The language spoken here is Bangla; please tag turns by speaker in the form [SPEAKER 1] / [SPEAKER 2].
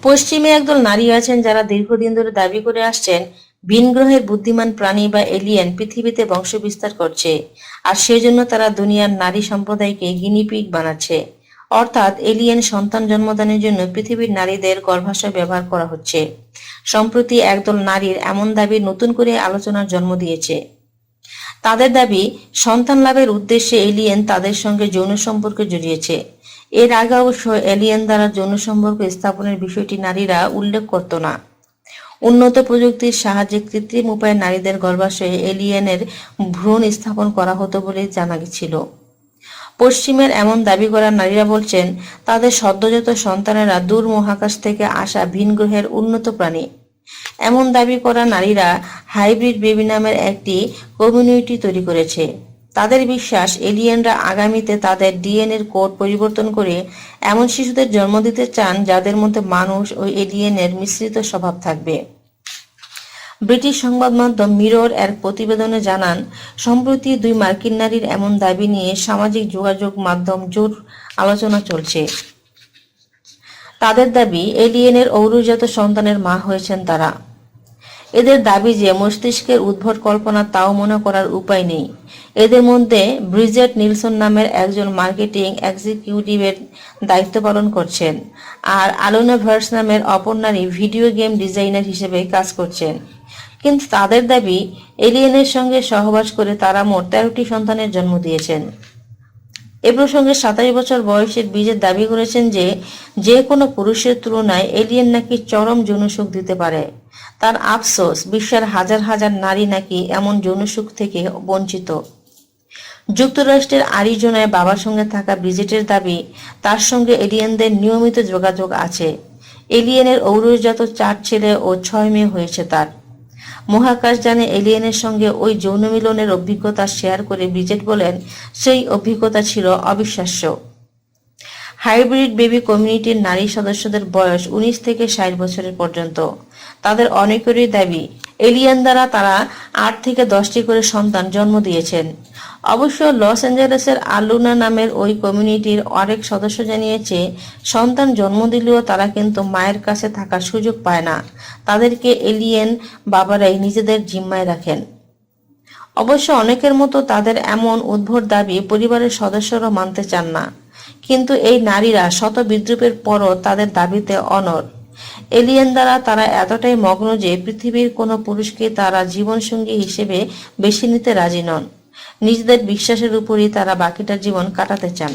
[SPEAKER 1] পশ্চিমে একদল নারী আছেন যারা দীর্ঘদিন ধরে দাবি করে আসছেন ভিন গ্রহের বুদ্ধিমান প্রাণী বা এলিয়েন পৃথিবীতে বংশ বিস্তার করছে, আর সেজন্য তারা দুনিয়ার নারী সম্প্রদায়কে গিনিপিগ বানাচ্ছে। অর্থাৎ এলিয়েন সন্তান জন্মদানের জন্য পৃথিবীর নারীদের গর্ভাশয় ব্যবহার করা হচ্ছে। সম্প্রতি একদল নারীর এমন দাবি নতুন করে আলোচনার জন্ম দিয়েছে। তাদের দাবি, সন্তান লাভের উদ্দেশ্যে এলিয়েন তাদের সঙ্গে যৌন সম্পর্কে জড়িয়েছে। এর আগে অবশ্য এলিয়েন দ্বারা যৌন সম্পর্ক স্থাপনের বিষয়টি নারীরা উল্লেখ করত না। উন্নত প্রযুক্তির সাহায্যে কৃত্রিম উপায়ে নারীদের গর্ভাশয়ে এলিয়েনের ভ্রূণ স্থাপন করা হতো বলে জানা গেছিল। পশ্চিমের এমন দাবি করা নারীরা বলছেন, তাদের সদ্যজাত সন্তানেরা দূর মহাকাশ থেকে আসা ভিন গ্রহের উন্নত প্রাণী। এমন দাবি করা নারীরা হাইব্রিড বেবি নামের একটি কমিউনিটি তৈরি করেছে। তাদের বিশ্বাস, এলিয়েনরা আগামীতে তাদের ডিএনএর কোড পরিবর্তন করে এমন শিশুদের জন্ম দিতে চান যাদের মধ্যে মানুষ ও এলিয়েনের মিশ্রিত স্বভাব থাকবে। ব্রিটিশ সংবাদ মাধ্যম মিরর এর প্রতিবেদনে জানান, সম্প্রতি দুই মার্কিন নারীর এমন দাবি নিয়ে সামাজিক যোগাযোগ মাধ্যম জোর আলোচনা চলছে। তাদের দাবি, এলিয়েনের ঔরজাত সন্তানের মা হয়েছেন তারা। এদের দাবি যে মস্তিষ্কের উদ্ভট কল্পনা তাও মনে করার উপায় নেই। এদের মধ্যে ব্রিজেট নিলসন নামের একজন মার্কেটিং এক্সিকিউটিভের দায়িত্ব পালন করছেন, আর আলোনা ভার্স নামের অপর নারী ভিডিও গেম ডিজাইনার হিসেবে কাজ করছেন। কিন্তু তাদের দাবি, এলিয়েনের সঙ্গে সহবাস করে তারা মোট 13টি সন্তানের জন্ম দিয়েছেন। এ প্রসঙ্গে 27 বছর বয়সের ব্রিজেট দাবি করেছেন যে কোনো পুরুষের তুলনায় এলিয়েন নাকি চরম যৌনসুখ দিতে পারে। তার আফসোস, বিশ্বের হাজার হাজার নারী নাকি এমন যৌনসুখ থেকে বঞ্চিত। যুক্তরাষ্ট্রের আরিজোনায় বাবার সঙ্গে থাকা ব্রিজেটের দাবি, তার সঙ্গে এলিয়েনদের নিয়মিত যোগাযোগ আছে। এলিয়েনের ঔরজাত 4 ছেলে ও 6 মেয়ে হয়েছে তার। মহাকাশযানে এলিয়েনের সঙ্গে ওই যৌন মিলনের অভিজ্ঞতা শেয়ার করে ব্রিজেট বলেন, সেই অভিজ্ঞতা ছিল অবিশ্বাস্য। হাইব্রিড বেবি কমিউনিটির নারী সদস্যদের বয়স 19 থেকে 60 বছরের পর্যন্ত। তাদের অনেকেরই দাবি, এলিয়েন দ্বারা তারা 8 থেকে 10টি করে সন্তান জন্ম দিয়েছেন। অবশ্য লস অ্যাঞ্জেলেসের আলুনা নামের ওই কমিউনিটির আরেক সদস্য জানিয়েছে, সন্তান জন্ম দিলেও তারা কিন্তু মায়ের কাছে থাকার সুযোগ পায় না। তাদেরকে এলিয়েন বাবারাই নিজেদের জিম্মায় রাখেন। অবশ্য অনেকের মতো তাদের এমন উদ্ভট দাবি পরিবারের সদস্যরা মানতে চান না। কিন্তু এই নারীরা শত বিদ্রূপের পরও তাদের দাবিতে অনড়। এলিয়েন দ্বারা তারা এতটাই মগ্ন যে পৃথিবীর কোনো পুরুষকে তারা জীবনসঙ্গী হিসেবে বেছে নিতে রাজি নন। নিজেদের বিশ্বাসের উপরই তারা বাকিটা জীবন কাটাতে চান।